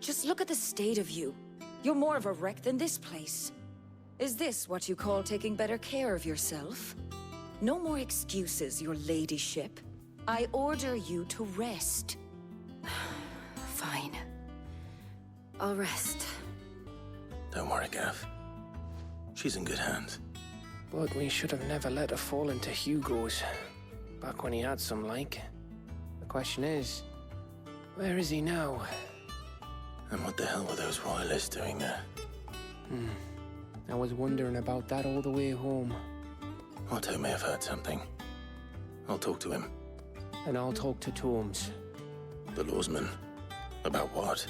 Just look at the state of you. You're more of a wreck than this place. Is this what you call taking better care of yourself? No more excuses, your ladyship. I order you to rest. Fine. I'll rest. Don't worry, Gav. She's in good hands. But we should have never let her fall into Hugo's. Back when he had some like. The question is, where is he now? And what the hell were those royalists doing there? I was wondering about that all the way home. Otto may have heard something. I'll talk to him. And I'll talk to Tomes. The lawsman. About what?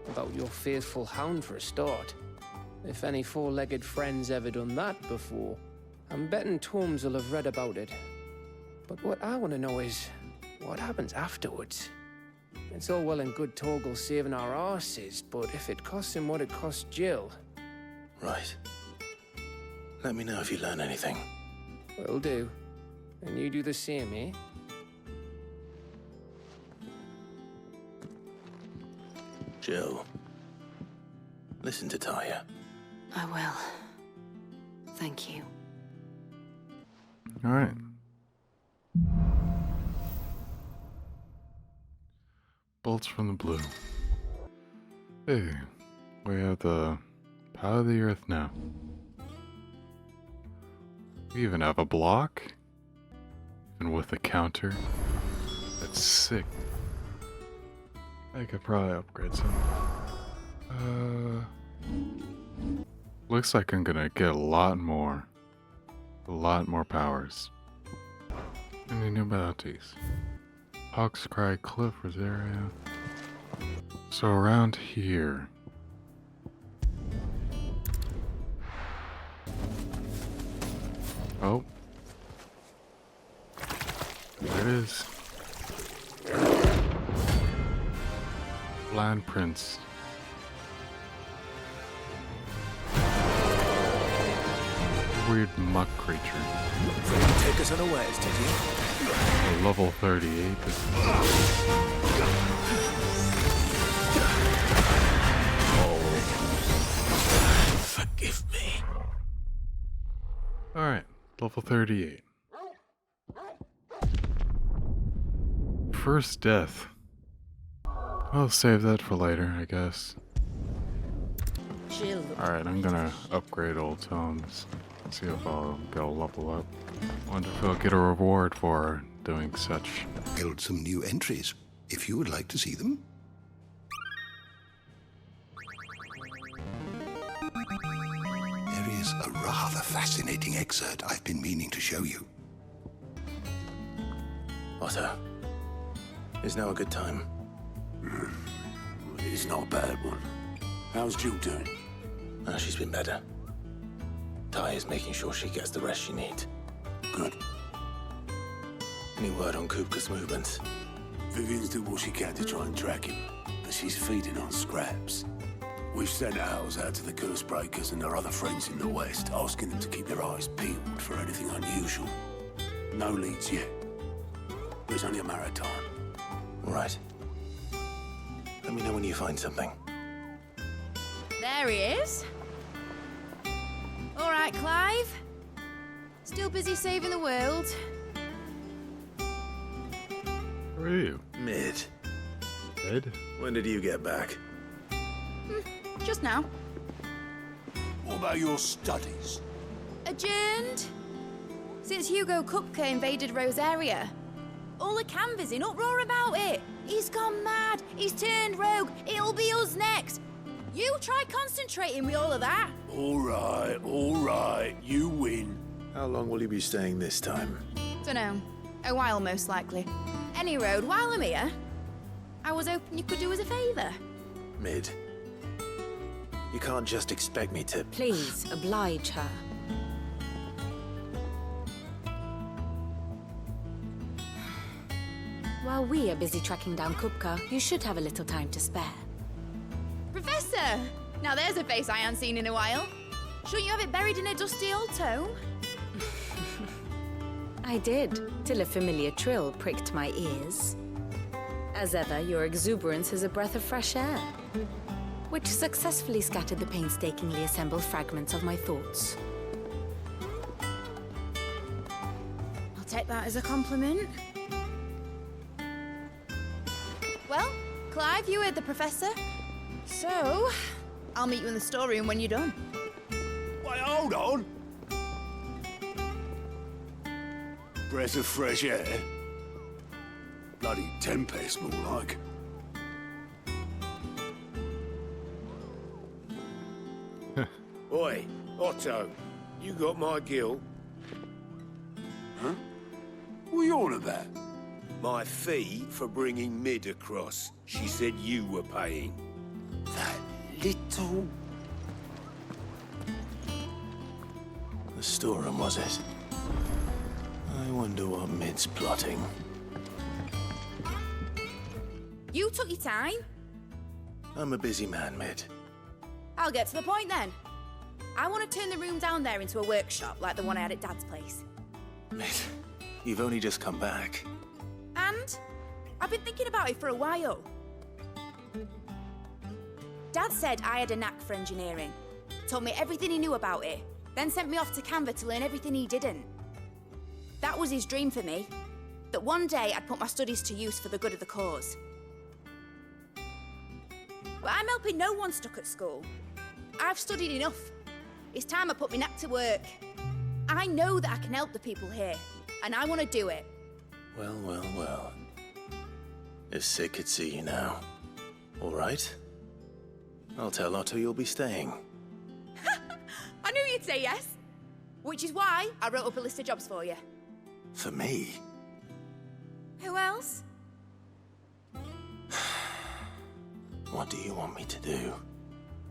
About your faithful hound for a start. If any four-legged friend's ever done that before, I'm betting Tomes will have read about it. But what I want to know is, what happens afterwards? It's all well and good Torgal saving our arses, but if it costs him what it cost Jill... Right. Let me know if you learn anything. Will do. And you do the same, eh? Jill. Listen to Taya. I will. Thank you. All right. Bolts from the blue. Hey, we have the power of the earth now. We even have a block, and with a counter. That's sick. I could probably upgrade some. Looks like I'm gonna get a lot more powers. Any new bounties? Hawk's Cry Cliff Rosaria. So around here. Oh. There it is. Land Prince. Weird muck creature. Take us unawares, did you? Level 38. Forgive me. Alright, level 38. First death. I'll save that for later, I guess. Jill. Alright, I'm gonna upgrade old Tomes. See if I'll get a level up. Wonder if I'll get a reward for doing such. Build some new entries, if you would like to see them. There is a rather fascinating excerpt I've been meaning to show you. Otto. Is now a good time? It's not a bad one. How's Jill doing? She's been better. Taya's making sure she gets the rest she needs. Good. Any word on Kupka's movements? Vivian's doing what she can to try and track him, but she's feeding on scraps. We've sent ours out to the curse breakers and their other friends in the west, asking them to keep their eyes peeled for anything unusual. No leads yet. There's only a matter of time. All right. Let me know when you find something. There he is. All right, Clive. Still busy saving the world. Where are you? Mid. Dead? When did you get back? Just now. What about your studies? Adjourned. Since Hugo Kupka invaded Rosaria. All the canvassing in uproar about it. He's gone mad. He's turned rogue. It'll be us next. You try concentrating with all of that. All right. You win. How long will you be staying this time? Dunno. A while, most likely. Any road, while I'm here, I was hoping you could do us a favour. Mid. You can't just expect me to... Please, oblige her. While we are busy tracking down Kupka, you should have a little time to spare. Professor! Now there's a face I haven't seen in a while. Shouldn't you have it buried in a dusty old tome? I did, till a familiar trill pricked my ears. As ever, your exuberance is a breath of fresh air, which successfully scattered the painstakingly assembled fragments of my thoughts. I'll take that as a compliment. Well, Clive, you heard the professor. So, I'll meet you in the storeroom when you're done. Wait, hold on! Breath of fresh air? Bloody tempest, more like. Oi, Otto, you got my gill? Huh? What are you on about? My fee for bringing Mid across. She said you were paying. That little... The storeroom, was it? I wonder what Mid's plotting. You took your time. I'm a busy man, Mid. I'll get to the point then. I want to turn the room down there into a workshop like the one I had at Dad's place. Mid, you've only just come back. And I've been thinking about it for a while. Dad said I had a knack for engineering, told me everything he knew about it, then sent me off to Canva to learn everything he didn't. That was his dream for me, that one day I'd put my studies to use for the good of the cause. But I'm helping no one stuck at school. I've studied enough. It's time I put my knack to work. I know that I can help the people here, and I want to do it. Well, well, well. If Sid could see you now. All right. I'll tell Otto you'll be staying. I knew you'd say yes. Which is why I wrote up a list of jobs for you. For me? Who else? What do you want me to do?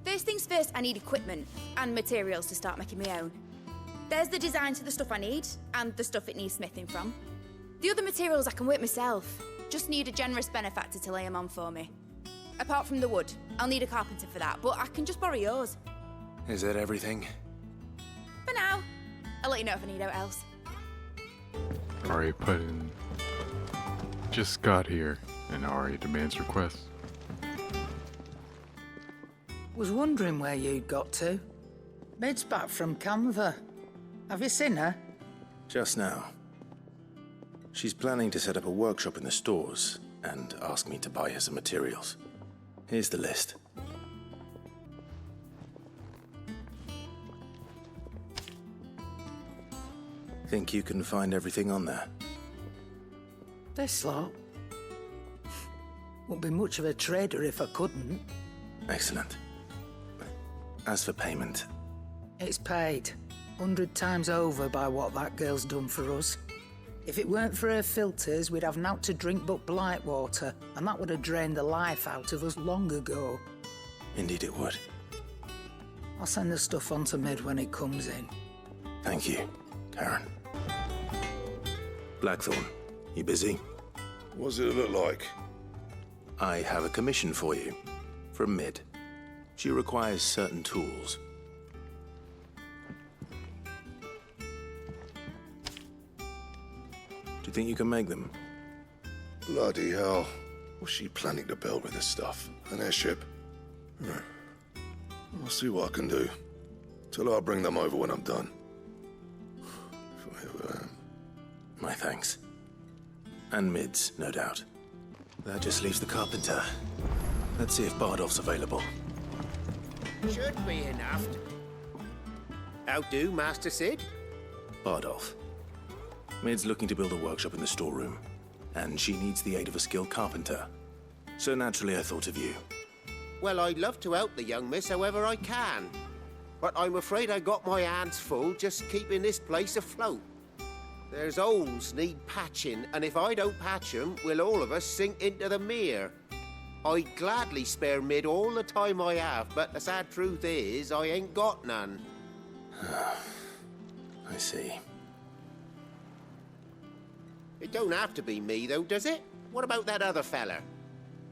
First things first, I need equipment and materials to start making my own. There's the design to the stuff I need, and the stuff it needs smithing from. The other materials I can work myself. Just need a generous benefactor to lay them on for me. Apart from the wood, I'll need a carpenter for that, but I can just borrow yours. Is that everything? For now. I'll let you know if I need out else. Ari put in... Just got here, and Ari demands requests. Was wondering where you'd got to. Mid's back from Canva. Have you seen her? Just now. She's planning to set up a workshop in the stores and ask me to buy her some materials. Here's the list. Think you can find everything on there? This lot. Wouldn't be much of a trader if I couldn't. Excellent. As for payment... It's paid 100 times over by what that girl's done for us. If it weren't for her filters, we'd have naught to drink but blight water, and that would have drained the life out of us long ago. Indeed it would. I'll send the stuff on to Mid when it comes in. Thank you, Karen. Blackthorn, you busy? What's it look like? I have a commission for you. From Mid. She requires certain tools. Do you think you can make them? Bloody hell. What's she planning to build with this stuff? An airship? I'll see what I can do. Tell her I'll bring them over when I'm done. My thanks. And Mid's, no doubt. That just leaves the carpenter. Let's see if Bardolph's available. Should be enough. How do, Master Sid? Bardolph. Mid's looking to build a workshop in the storeroom, and she needs the aid of a skilled carpenter. So naturally I thought of you. Well, I'd love to help the young miss however I can. But I'm afraid I got my hands full just keeping this place afloat. There's holes need patching, and if I don't patch them, we'll all of us sink into the mere. I'd gladly spare Mid all the time I have, but the sad truth is, I ain't got none. I see. It don't have to be me, though, does it? What about that other fella?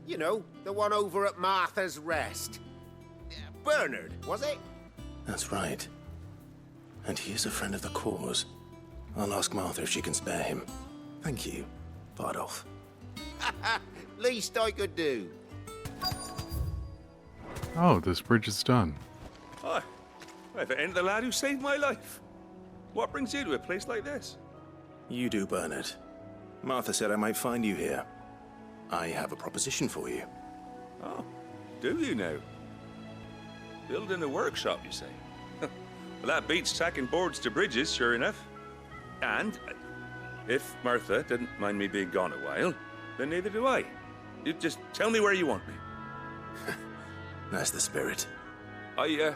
You know, the one over at Martha's Rest. Bernard, was it? That's right. And he is a friend of the cause. I'll ask Martha if she can spare him. Thank you, Bardolph. Least I could do. Oh, this bridge is done. Hi. If it ain't the lad who saved my life. What brings you to a place like this? You do, Bernard. Martha said I might find you here. I have a proposition for you. Oh, do you now? Building a workshop, you say? Well, that beats tacking boards to bridges, sure enough. And if Martha didn't mind me being gone a while, then neither do I. You just tell me where you want me. That's the spirit. I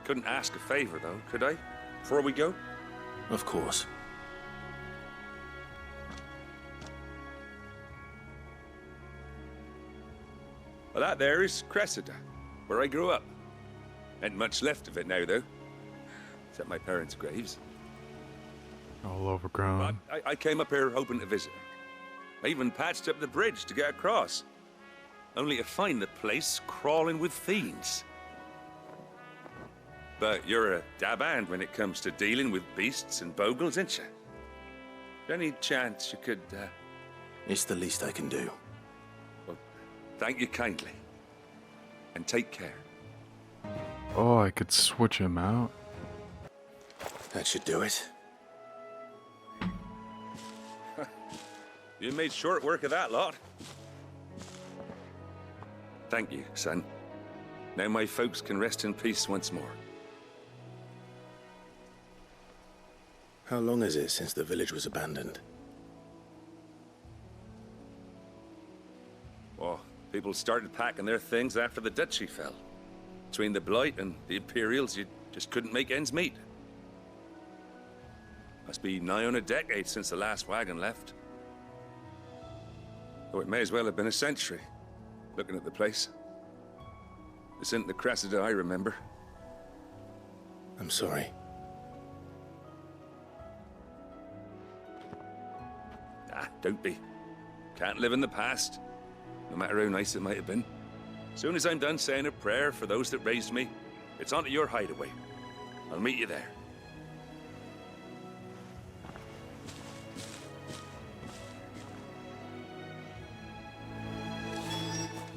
couldn't ask a favor, though, could I? Before we go? Of course. Well, that there is Cressida, where I grew up. Ain't much left of it now, though. Except my parents' graves. All overgrown. But I came up here hoping to visit. I even patched up the bridge to get across. Only to find the place crawling with fiends. But you're a dab hand when it comes to dealing with beasts and bogles, ain't you? Any chance you could, It's the least I can do. Well, thank you kindly. And take care. Oh, I could switch him out. That should do it. You made short work of that lot. Thank you, son. Now my folks can rest in peace once more. How long is it since the village was abandoned? Well, people started packing their things after the duchy fell. Between the Blight and the Imperials, you just couldn't make ends meet. Must be nigh on a decade since the last wagon left. Though it may as well have been a century, looking at the place. This isn't the Cressida I remember. I'm sorry. Don't be. Can't live in the past, no matter how nice it might have been. Soon as I'm done saying a prayer for those that raised me, it's on to your hideaway. I'll meet you there.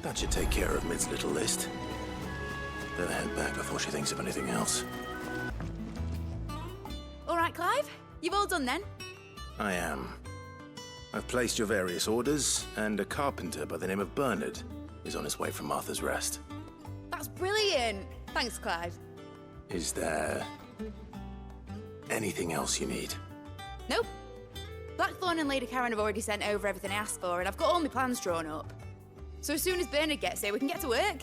That should take care of Mid's little list. Better head back before she thinks of anything else. All right, Clive? You've all done then? I am. I've placed your various orders, and a carpenter by the name of Bernard is on his way from Martha's Rest. That's brilliant. Thanks, Clive. Is there anything else you need? Nope. Blackthorn and Lady Karen have already sent over everything I asked for, and I've got all my plans drawn up. So as soon as Bernard gets here, we can get to work.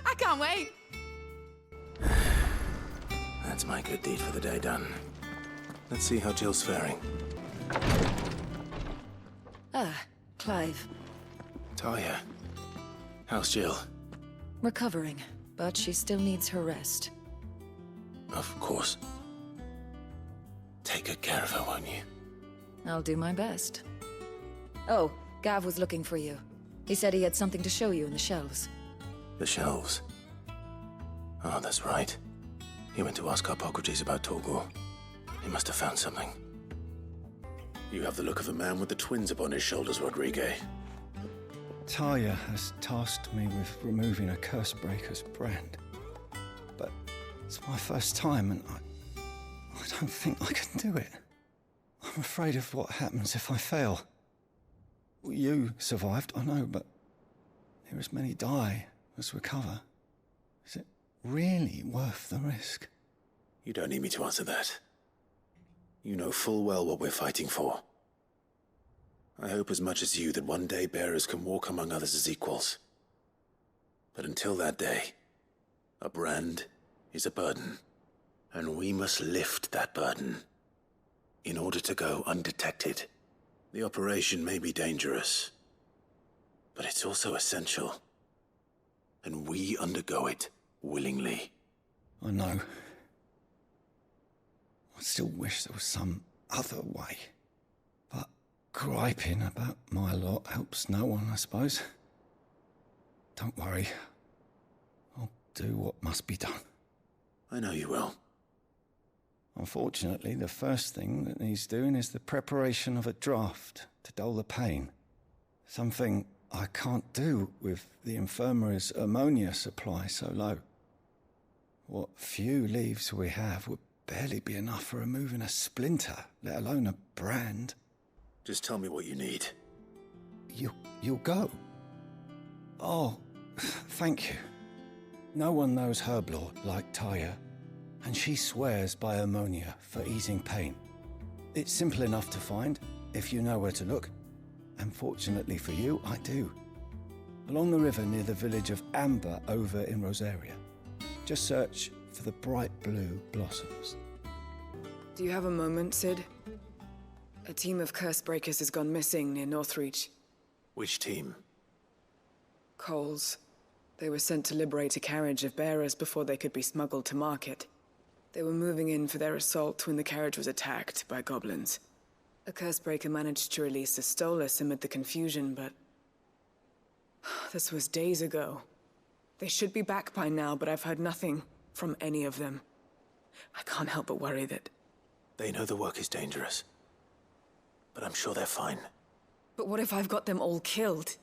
I can't wait. That's my good deed for the day done. Let's see how Jill's faring. Ah, Clive. Talia, how's Jill? Recovering, but she still needs her rest. Of course. Take good care of her, won't you? I'll do my best. Oh, Gav was looking for you. He said he had something to show you in the shelves. The shelves. Oh, that's right. He went to ask Hippocrates about Torgor. He must have found something. You have the look of a man with the twins upon his shoulders, Rodrigue. Talia has tasked me with removing a Cursebreaker's brand. But it's my first time, and I don't think I can do it. I'm afraid of what happens if I fail. You survived, I know, but there as many die as recover. Is it really worth the risk? You don't need me to answer that. You know full well what we're fighting for. I hope as much as you that one day bearers can walk among others as equals. But until that day, a brand is a burden, and we must lift that burden in order to go undetected. The operation may be dangerous, but it's also essential, and we undergo it willingly. I know. I still wish there was some other way. But griping about my lot helps no one, I suppose. Don't worry. I'll do what must be done. I know you will. Unfortunately, the first thing that needs doing is the preparation of a draft to dull the pain. Something I can't do with the infirmary's ammonia supply so low. What few leaves we have would barely be enough for removing a splinter, let alone a brand. Just tell me what you need. You'll go? Oh, thank you. No one knows Herblore like Taya, and she swears by ammonia for easing pain. It's simple enough to find, if you know where to look. And fortunately for you, I do. Along the river near the village of Amber over in Rosaria. Just search for the bright blue blossoms. Do you have a moment, Sid? A team of curse breakers has gone missing near Northreach. Which team? Coles. They were sent to liberate a carriage of bearers before they could be smuggled to market. They were moving in for their assault when the carriage was attacked by goblins. A cursebreaker managed to release a Stolas amid the confusion, but... this was days ago. They should be back by now, but I've heard nothing from any of them. I can't help but worry that... They know the work is dangerous. But I'm sure they're fine. But what if I've got them all killed?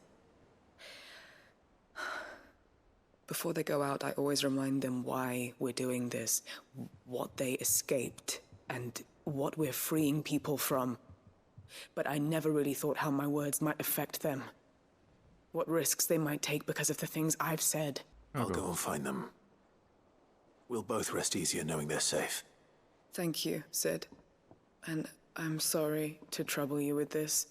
Before they go out, I always remind them why we're doing this, what they escaped, and what we're freeing people from. But I never really thought how my words might affect them. What risks they might take because of the things I've said. I'll go and find them. We'll both rest easier knowing they're safe. Thank you, Sid. And I'm sorry to trouble you with this.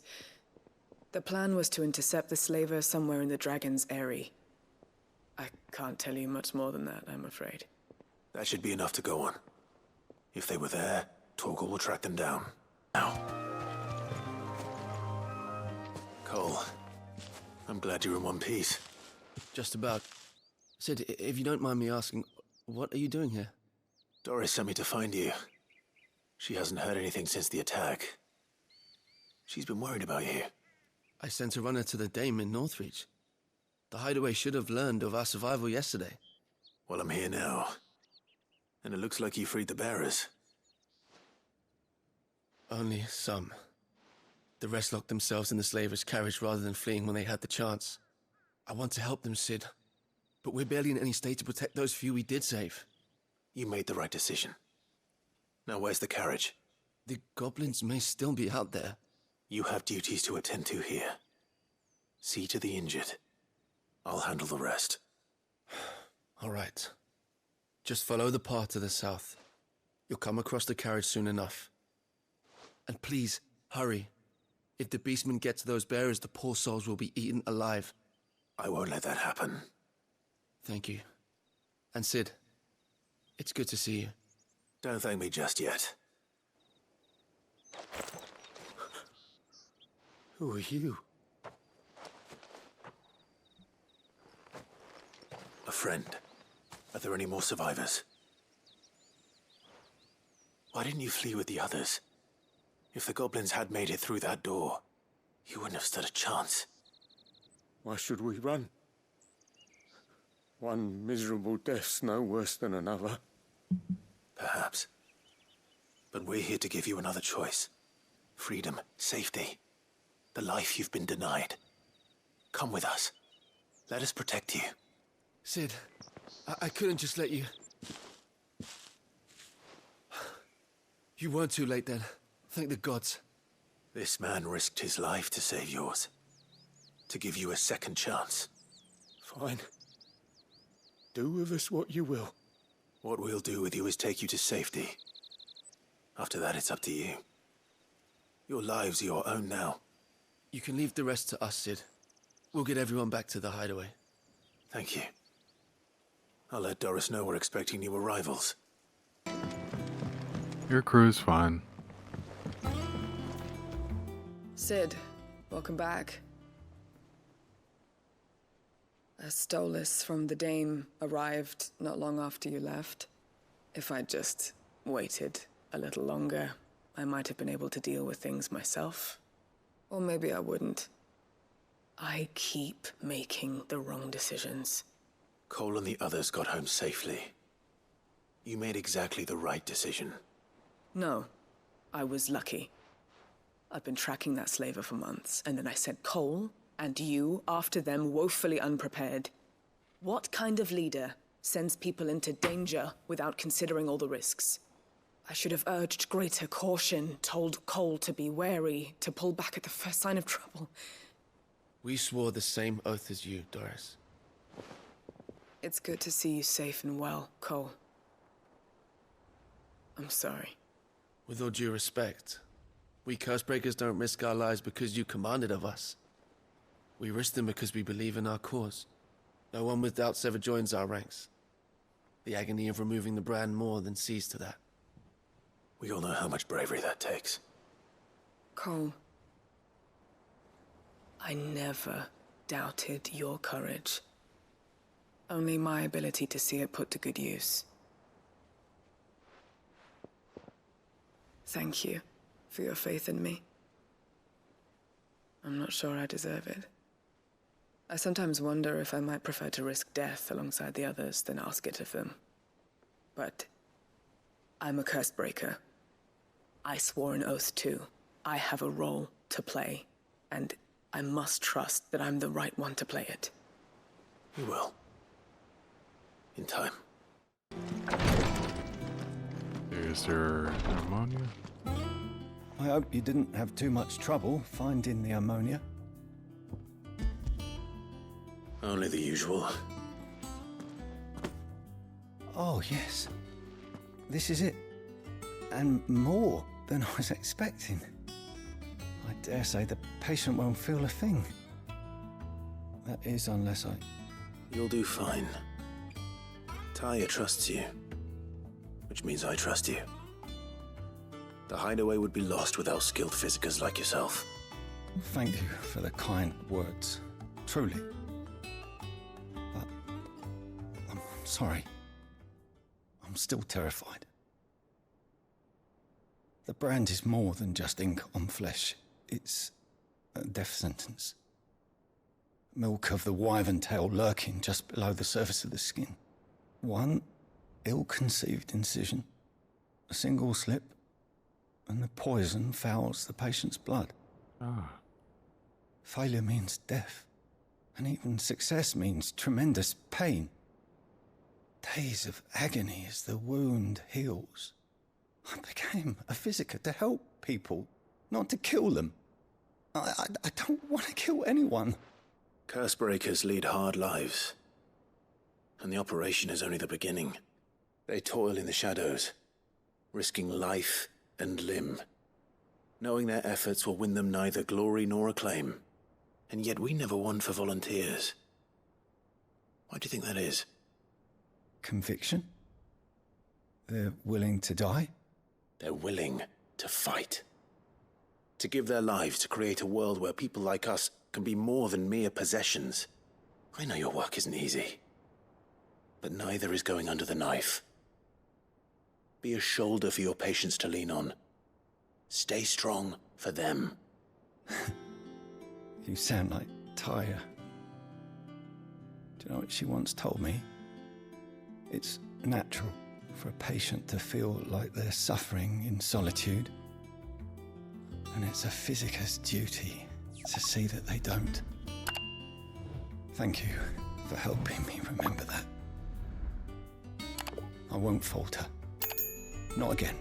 The plan was to intercept the slaver somewhere in the Dragon's Eyrie. I can't tell you much more than that, I'm afraid. That should be enough to go on. If they were there, Torgal will track them down. Now. Cole, I'm glad you're in one piece. Just about. Sid, if you don't mind me asking, what are you doing here? Doris sent me to find you. She hasn't heard anything since the attack. She's been worried about you. I sent a runner to the Dame in Northreach. The Hideaway should have learned of our survival yesterday. Well, I'm here now. And it looks like you freed the bearers. Only some. The rest locked themselves in the slaver's carriage rather than fleeing when they had the chance. I want to help them, Sid. But we're barely in any state to protect those few we did save. You made the right decision. Now where's the carriage? The goblins may still be out there. You have duties to attend to here. See to the injured. I'll handle the rest. All right. Just follow the path to the south. You'll come across the carriage soon enough. And please, hurry. If the beastmen get to those bearers, the poor souls will be eaten alive. I won't let that happen. Thank you. And Sid, it's good to see you. Don't thank me just yet. Who are you? A friend. Are there any more survivors? Why didn't you flee with the others? If the goblins had made it through that door, you wouldn't have stood a chance. Why should we run? One miserable death's no worse than another. Perhaps. But we're here to give you another choice. Freedom, safety, the life you've been denied. Come with us. Let us protect you. Sid, I couldn't just let you... You weren't too late then. Thank the gods. This man risked his life to save yours. To give you a second chance. Fine. Do with us what you will. What we'll do with you is take you to safety. After that, it's up to you. Your lives are your own now. You can leave the rest to us, Sid. We'll get everyone back to the hideaway. Thank you. I'll let Doris know we're expecting new arrivals. Your crew's fine. Sid, welcome back. A Stolas from the Dame arrived not long after you left. If I'd just waited a little longer, I might have been able to deal with things myself. Or maybe I wouldn't. I keep making the wrong decisions. Cole and the others got home safely. You made exactly the right decision. No, I was lucky. I've been tracking that slaver for months, and then I sent Cole and you after them, woefully unprepared. What kind of leader sends people into danger without considering all the risks? I should have urged greater caution, told Cole to be wary, to pull back at the first sign of trouble. We swore the same oath as you, Doris. It's good to see you safe and well, Cole. I'm sorry. With all due respect, we Cursebreakers don't risk our lives because you commanded of us. We risk them because we believe in our cause. No one with doubts ever joins our ranks. The agony of removing the brand more than sees to that. We all know how much bravery that takes. Cole, I never doubted your courage. Only my ability to see it put to good use. Thank you for your faith in me. I'm not sure I deserve it. I sometimes wonder if I might prefer to risk death alongside the others than ask it of them. But I'm a Cursebreaker. I swore an oath too. I have a role to play, and I must trust that I'm the right one to play it. You will. In time. Is there ammonia? I hope you didn't have too much trouble finding the ammonia. Only the usual. Oh, yes. This is it. And more than I was expecting. I dare say the patient won't feel a thing. That is, unless I... You'll do fine. Talia trusts you. Which means I trust you. The hideaway would be lost without skilled physicers like yourself. Thank you for the kind words. Truly. But... I'm sorry. I'm still terrified. The brand is more than just ink on flesh. It's a death sentence. Milk of the wyvern tail lurking just below the surface of the skin. One ill-conceived incision, a single slip, and the poison fouls the patient's blood. Failure means death, and even success means tremendous pain. Days of agony as the wound heals. I became a physiker to help people, not to kill them. I don't want to kill anyone. Cursebreakers lead hard lives. And the operation is only the beginning. They toil in the shadows, risking life and limb, knowing their efforts will win them neither glory nor acclaim. And yet we never won for volunteers. Why do you think that is? Conviction? They're willing to die? They're willing to fight. To give their lives to create a world where people like us can be more than mere possessions. I know your work isn't easy. But neither is going under the knife. Be a shoulder for your patients to lean on. Stay strong for them. You sound like Tyre. Do you know what she once told me? It's natural for a patient to feel like they're suffering in solitude. And it's a physiker's duty to see that they don't. Thank you for helping me remember that. I won't falter. Not again.